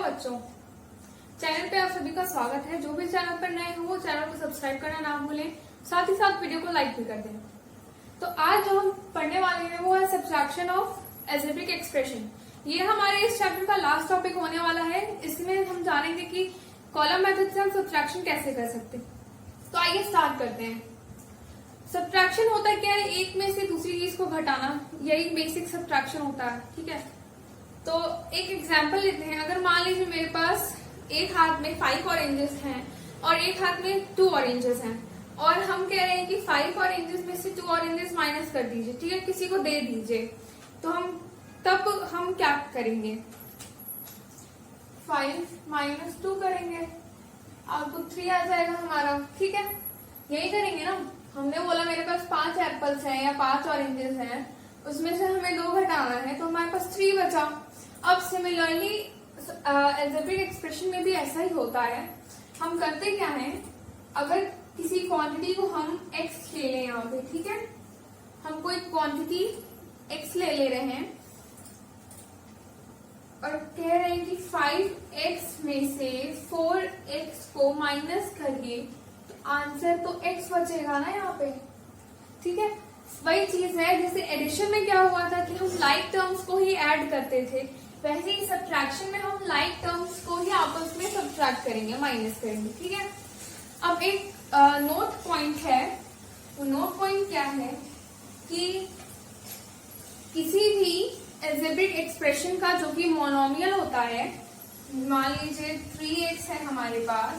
बच्चों, चैनल पे आप सभी का स्वागत है। जो भी चैनल पर नए हो वो चैनल को सब्सक्राइब करना ना भूलें, साथ ही साथ वीडियो को लाइक भी कर दें। तो आज जो हम पढ़ने वाले हैं वो है सब्ट्रैक्शन ऑफ अलजेब्रिक एक्सप्रेशन। ये हमारे इस चैप्टर का लास्ट टॉपिक होने वाला है। इसमें हम जानेंगे कि कॉलम मेथड से हम सब्ट्रैक्शन कैसे कर सकते हैं। तो आइए स्टार्ट करते हैं। सब्ट्रैक्शन होता है क्या है? एक में से दूसरी चीज को घटाना, यही बेसिक सब्ट्रैक्शन होता है। ठीक है, तो एक एग्जांपल लेते हैं। अगर मान लीजिए मेरे पास एक हाथ में 5 ऑरेंजेस हैं और एक हाथ में 2 ऑरेंजेस हैं, और हम कह रहे हैं कि 5 ऑरेंजेस में से 2 ऑरेंजेस माइनस कर दीजिए, ठीक है, किसी को दे दीजिए। तो हम क्या करेंगे? 5 - 2 करेंगे, आउटपुट 3 आ जाएगा हमारा। ठीक है, यही करेंगे ना। हमने बोला मेरे पास 5 एप्पल्स हैं या 5 ऑरेंजेस हैं, उसमें से हमें 2 घटाना है, तो हमारे पास 3 बचा। अब सिमिलरली अलजेब्रिक एक्सप्रेशन में भी ऐसा ही होता है। हम करते क्या है, अगर किसी क्वांटिटी को हम x ले लें यहाँ पे, ठीक है, हम कोई क्वांटिटी x ले रहे हैं और कह रहे हैं कि 5x में से 4x को माइनस करिए, तो आंसर तो x बचेगा ना यहाँ पे। ठीक है, वही चीज है जैसे एडिशन में क्या हुआ था कि हम लाइक टर्म्स को ही ऐड करते थे, वैसे ही सब्ट्रैक्शन में हम लाइक टर्म्स को ही आपस में सब्ट्रैक्ट करेंगे, माइनस करेंगे। ठीक है, अब एक नोट पॉइंट है। वो नोट पॉइंट क्या है कि किसी भी अलजेब्रिक एक्सप्रेशन का जो कि मोनोमियल होता है, मान लीजिए 3x है हमारे पास,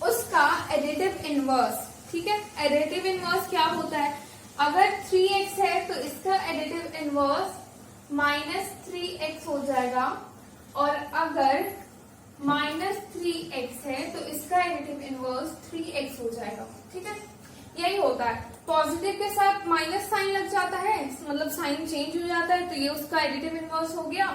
उसका एडिटिव इनवर्स। ठीक है, एडिटिव इनवर्स क्या होता है? अगर 3x है तो इसका एडिटिव इनवर्स -3x हो जाएगा, और अगर -3x है तो इसका एडिटिव इनवर्स 3x हो जाएगा। ठीक है, यही होता है। पॉजिटिव के साथ माइनस साइन लग जाता है, मतलब साइन चेंज हो जाता है, तो ये उसका एडिटिव इनवर्स हो गया,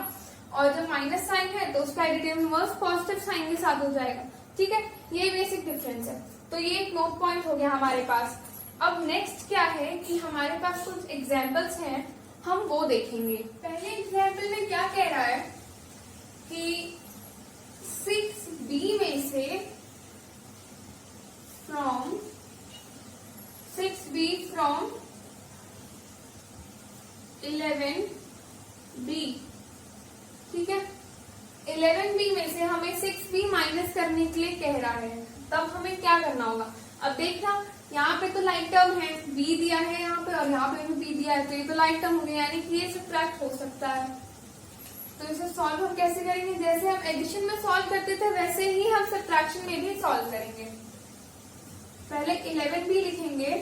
और जब माइनस साइन है तो उसका एडिटिव इनवर्स पॉजिटिव साइन के साथ हो जाएगा। ठीक है, ये बेसिक डिफरेंस है। तो ये एक नोट पॉइंट हो गया हमारे पास। अब नेक्स्ट क्या है कि हमारे पास कुछ एग्जाम्पल्स हैं, हम वो देखेंगे। पहले एग्जाम्पल में क्या कह रहा है कि 6b में से फ्रॉम 11b। ठीक है, 11b में से हमें 6b माइनस करने के लिए कह रहा है। तब हमें क्या करना होगा? अब देखना, यहाँ पे तो लाइक टर्म है, b दिया है यहाँ पे, और यहाँ पे भी b दिया है, तो ये तो लाइक टर्म हो गया, यानी कि ये सब्ट्रैक्ट हो सकता है। तो इसे सॉल्व हम कैसे करेंगे? जैसे हम एडिशन में सॉल्व करते थे वैसे ही हम सब्ट्रैक्शन में भी सॉल्व करेंगे। पहले 11b लिखेंगे,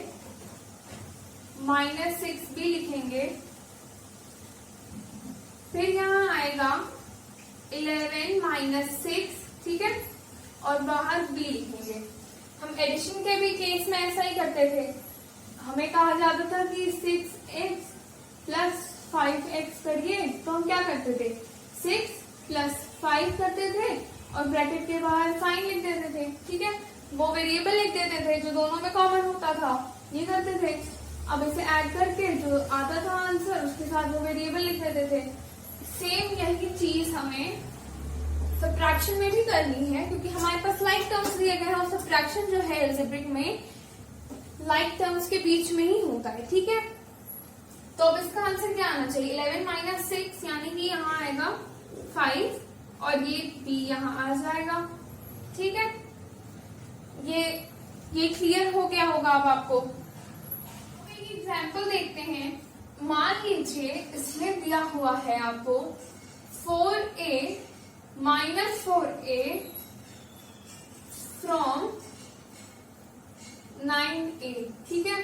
-6b लिखेंगे, फिर यहाँ आएगा 11 - 6, ठीक है, और बाहर b लिखेंगे। हम एडिशन के भी केस में ऐसा ही करते थे। हमें कहा जाता था कि 6x + 5x करिए, तो हम क्या करते थे? 6 + 5 करते थे और ब्रैकेट के बाहर साइन लिख देते थे। ठीक है, वो वेरिएबल लिख देते थे जो दोनों में कॉमन होता था, ये करते थे। अब इसे ऐड करके जो आता था आंसर, उसके साथ वो वेरिएबल लिख देते थे। सेम यही चीज हमें सब्ट्रैक्शन में भी करनी है, क्योंकि हमारे पास लाइक टर्म्स दिए गए हैं, और सब्ट्रैक्शन जो है अलजेब्रिक में लाइक टर्म्स के बीच में ही होता है। ठीक है, तो अब इसका आंसर क्या आना चाहिए? 11 - 6, यानी कि यहाँ आएगा 5 और ये b यहाँ आ जाएगा। ठीक है, ये क्लियर हो गया होगा अब आपको। एक एग्जाम्पल देखते हैं। मान लीजिए इसमें दिया हुआ है आपको 4a - 4a फ्रॉम 9a। ठीक है,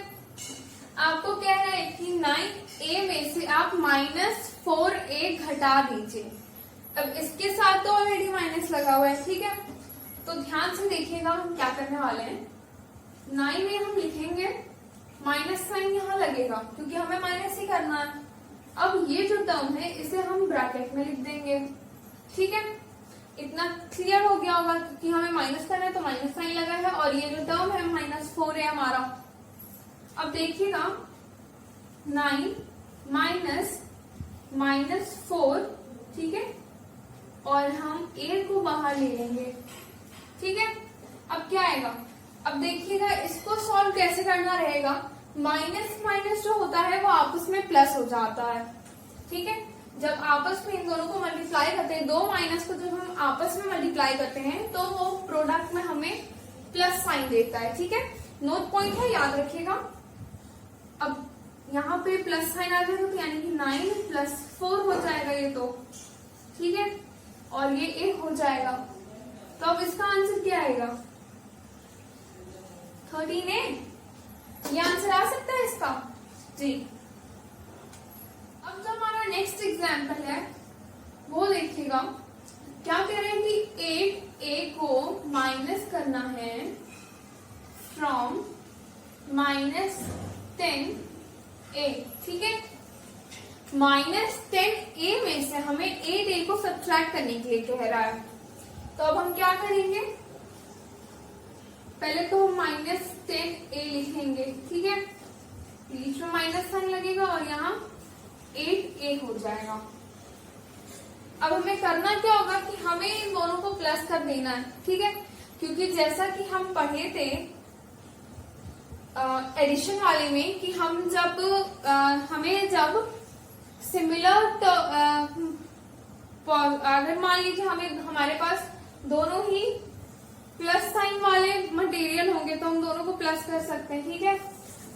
आपको कह रहा है कि 9a में से आप -4a घटा दीजिए। अब इसके साथ तो ऑलरेडी माइनस लगा हुआ है। ठीक है, तो ध्यान से देखिएगा हम क्या करने वाले हैं। 9 में हम लिखेंगे, माइनस साइन यहाँ लगेगा क्योंकि हमें माइनस ही करना है। अब ये जो टर्म है इसे हम ब्रैकेट में लिख देंगे। ठीक है, इतना क्लियर हो गया होगा, क्योंकि हमें माइनस करना है तो माइनस साइन लगा है, और ये जो टर्म है -4 है हमारा। अब देखिएगा, 9 - -4, ठीक है, और हम a को बाहर ले लेंगे। ठीक है, अब क्या आएगा, अब देखिएगा इसको सॉल्व कैसे करना रहेगा। माइनस माइनस जो होता है वो आपस में प्लस हो जाता है। ठीक है, जब आपस में इन दोनों को मल्टीप्लाई करते हैं, दो माइनस को जब हम आपस में मल्टीप्लाई करते हैं तो वो प्रोडक्ट में हमें प्लस साइन देता है। ठीक है, नोट पॉइंट है, याद रखिएगा। अब यहाँ पे प्लस साइन आ जाएगा तो यानी कि 9 + 4 हो जाएगा ये तो। ठीक है, और ये 1 हो जाएगा, तो अब इसका आंसर क्या आएगा, 13A। ये आंसर आ सकता है इसका जी। अब जो हमारा नेक्स्ट एग्जाम्पल है वो देखिएगा, क्या कह रहे हैं कि 8A को माइनस करना है फ्रॉम -10A। ठीक है, -10A में से हमें 8A को सब्ट्रैक्ट करने के लिए कह रहा है। तो अब हम क्या करेंगे, पहले तो हम -10A लिखेंगे। ठीक है, बीच में माइनस साइन लगेगा और यहाँ 8A हो जाएगा। अब हमें करना क्या होगा कि हमें इन दोनों को प्लस कर देना है। ठीक है, क्योंकि जैसा कि हम पढ़े थे एडिशन वाले में कि हम जब हमें जब सिमिलर अगर मान लीजिए हमारे पास दोनों ही प्लस साइन वाले मटेरियल होंगे तो हम दोनों को प्लस कर सकते हैं। ठीक है,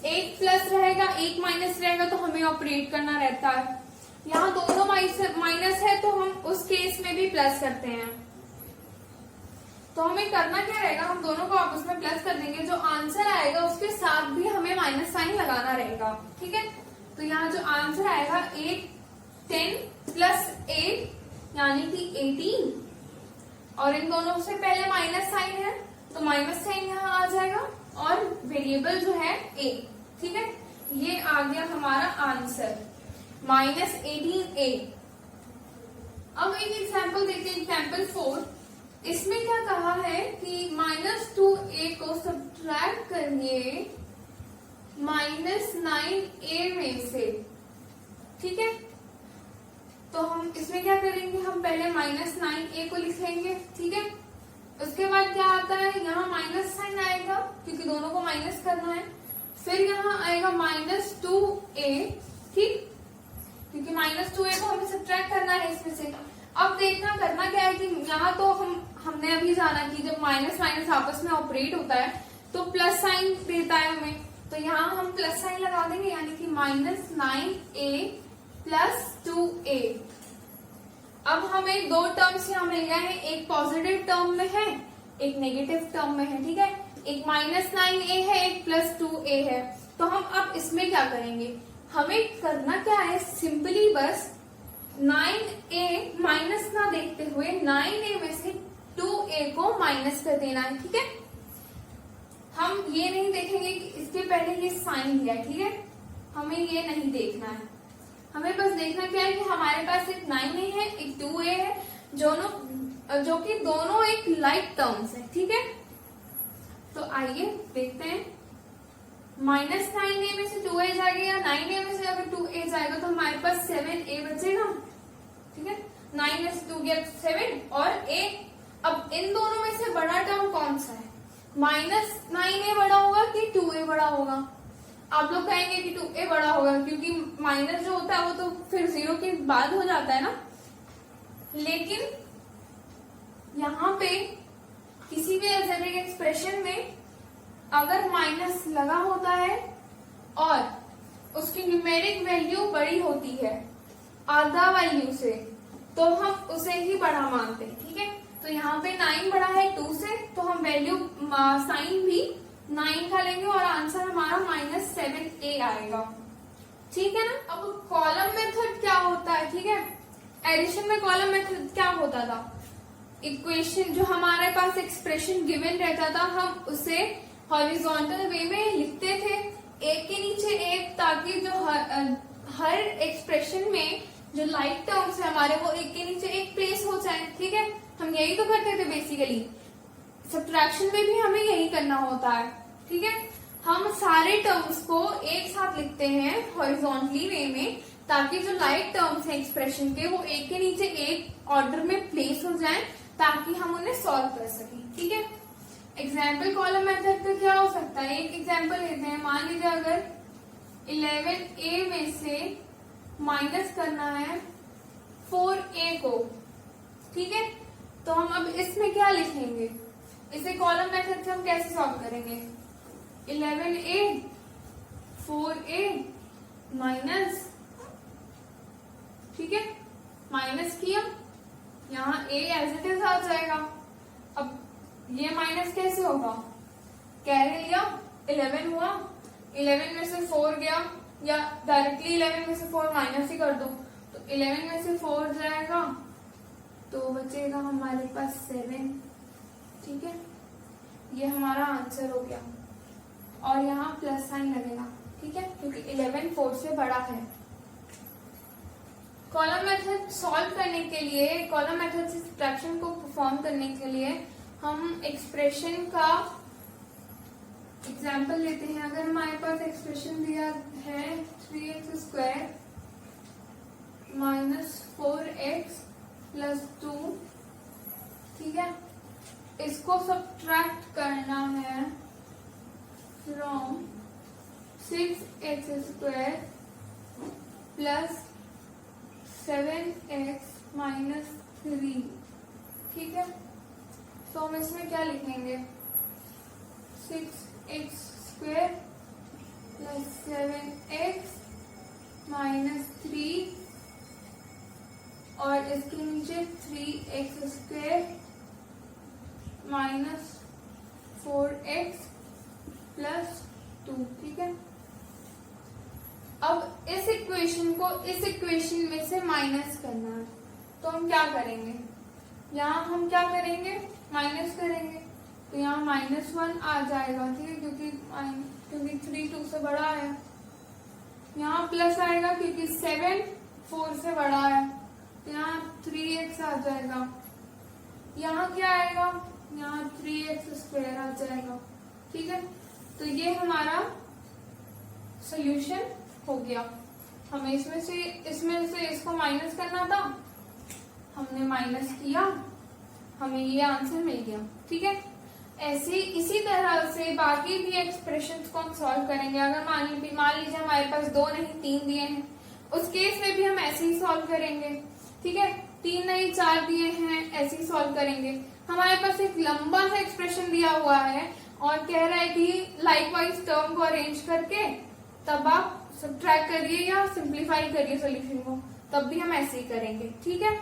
एक प्लस रहेगा एक माइनस रहेगा तो हमें ऑपरेट करना रहता है। यहाँ दोनों माइनस है तो हम उस केस में भी प्लस करते हैं। तो हमें करना क्या रहेगा, हम दोनों को आपस में प्लस कर देंगे, जो आंसर आएगा उसके साथ भी हमें माइनस साइन लगाना रहेगा। ठीक है, तो यहाँ जो आंसर आएगा 8 10 + 8 यानी कि 18, और इन दोनों से पहले माइनस साइन है तो माइनस साइन यहाँ आ जाएगा और वेरिएबल जो है a। ठीक है, ये आ गया हमारा आंसर -18A। अब एक एग्जाम्पल देखते हैं, एग्जाम्पल 4। इसमें क्या कहा है कि -2A को सब्ट्रैक्ट करिए -9A में से। ठीक है, तो हम इसमें क्या करेंगे, हम पहले -9A को लिखेंगे। ठीक है, उसके बाद क्या आता है, यहाँ माइनस साइन आएगा क्योंकि दोनों को माइनस करना है। फिर यहाँ आएगा -2A। ठीक, क्योंकि -2A को हमें सब्ट्रैक्ट करना है इसमें से। अब देखना करना क्या है कि यहाँ तो हमने अभी जाना कि जब माइनस माइनस आपस में ऑपरेट होता है तो प्लस साइन देता है हमें, तो यहाँ हम प्लस साइन लगा देंगे यानी कि -9A + 2A। अब हमें दो टर्म्स यहाँ मिल गए हैं, एक पॉजिटिव टर्म में है एक नेगेटिव टर्म में है। ठीक है, एक -9A है एक +2A है। तो हम अब इसमें क्या करेंगे, हमें करना क्या है, सिंपली बस 9A माइनस ना देखते हुए 9A में से 2A को माइनस कर देना है। ठीक है, हम ये नहीं देखेंगे कि इसके पहले ये साइन दिया है। ठीक है, हमें ये नहीं देखना है, हमें बस देखना क्या है कि हमारे पास एक 9A है एक 2A है, जो कि दोनों एक लाइक टर्म्स है। ठीक है, तो आइए देखते हैं, -9A में से 2A जाएगा या 9A में से अगर 2A जाएगा तो हमारे पास 7A बचेगा। ठीक है, 9 में से 2 गया 7 और A। अब इन दोनों में से बड़ा टर्म कौन सा है, -9A बड़ा होगा कि 2A बड़ा होगा। आप लोग कहेंगे कि 2A बड़ा होगा क्योंकि माइनस जो होता है वो तो फिर 0 के बाद हो जाता है ना, लेकिन यहाँ पे किसी भी अलजेब्रिक एक्सप्रेशन में अगर माइनस लगा होता है और उसकी न्यूमेरिक वैल्यू बड़ी होती है आधा वैल्यू से, तो हम उसे ही बड़ा मानते हैं। ठीक है, तो यहाँ पे 9 बड़ा है 2 से, तो हम वैल्यू साइन भी 9 का लेंगे और आंसर हमारा -7A आएगा। ठीक है ना। अब कॉलम मेथड क्या होता है, ठीक है, एडिशन में कॉलम मेथड क्या होता था, इक्वेशन जो हमारे पास एक्सप्रेशन गिवन रहता था हम उसे हॉरिजॉन्टल वे में लिखते थे, एक के नीचे एक, ताकि जो हर एक्सप्रेशन में जो लाइक टर्म्स है हमारे वो एक के नीचे एक प्लेस हो जाए। ठीक है, हम यही तो करते थे बेसिकली, सब्ट्रैक्शन में भी हमें यही करना होता है। ठीक है, हम सारे टर्म्स को एक साथ लिखते हैं हॉरिजॉन्टली वे में ताकि जो लाइक टर्म्स हैं एक्सप्रेशन के वो एक के नीचे एक ऑर्डर में प्लेस हो जाएं, ताकि हम उन्हें सॉल्व कर सकें। ठीक है, एग्जाम्पल कॉलम मेथड का क्या हो सकता है, एक एग्जाम्पल लेते हैं। मान लीजिए अगर 11a में से माइनस करना है 4a को, ठीक है, तो हम अब इसमें क्या लिखेंगे, इसे कॉलम मेथड से हम कैसे सॉल्व करेंगे। 11a 4a माइनस, ठीक है, माइनस किया, यहाँ a एज इट इज आ जाएगा। अब ये माइनस कैसे होगा, कैरी लिया 11 हुआ, 11 में से 4 गया, या डायरेक्टली 11 में से 4 माइनस ही कर दो, तो 11 में से 4 जाएगा तो बचेगा हमारे पास 7। ठीक है, ये हमारा आंसर हो गया, और यहाँ प्लस साइन लगेगा। ठीक है, क्योंकि 11 4 से बड़ा है। कॉलम मेथड सॉल्व करने के लिए, कॉलम मेथड से सब्ट्रैक्शन को परफॉर्म करने के लिए हम एक्सप्रेशन का एग्जाम्पल लेते हैं। अगर हमारे पास एक्सप्रेशन दिया है 3x² माइनस 4x प्लस 2, ठीक है, इसको सब्ट्रैक्ट करना है from 6x² plus 7x minus 3। ठीक है, तो हम इसमें क्या लिखेंगे, 6x² प्लस 7x माइनस 3, और इसके नीचे 3x² माइनस 4x प्लस 2। ठीक है, अब इस इक्वेशन को इस इक्वेशन में से माइनस करना है, तो हम क्या करेंगे, यहाँ हम क्या करेंगे, माइनस करेंगे, तो यहाँ -1 आ जाएगा। ठीक है, क्योंकि 3 2 से बड़ा है। यहाँ प्लस आएगा क्योंकि 7 4 से बड़ा है, तो यहाँ 3x आ जाएगा। यहाँ क्या आएगा, यहाँ 3x² आ जाएगा। ठीक है, तो ये हमारा सोल्यूशन हो गया। हमें इसमें से इसको माइनस करना था, हमने माइनस किया, हमें ये आंसर मिल गया। ठीक है, ऐसे इसी तरह से बाकी भी एक्सप्रेशंस को हम सॉल्व करेंगे। अगर मान लीजिए हमारे पास 2 नहीं 3 दिए हैं, उस केस में भी हम ऐसे ही सॉल्व करेंगे। ठीक है, 3 नहीं 4 दिए हैं, ऐसे ही सॉल्व करेंगे। हमारे पास एक लंबा सा एक्सप्रेशन दिया हुआ है और कह रहा है कि लाइकवाइज टर्म को अरेंज करके तब आप सब्ट्रैक्ट करिए या सिंप्लीफाई करिए सोल्यूशन को, तब भी हम ऐसे ही करेंगे। ठीक है।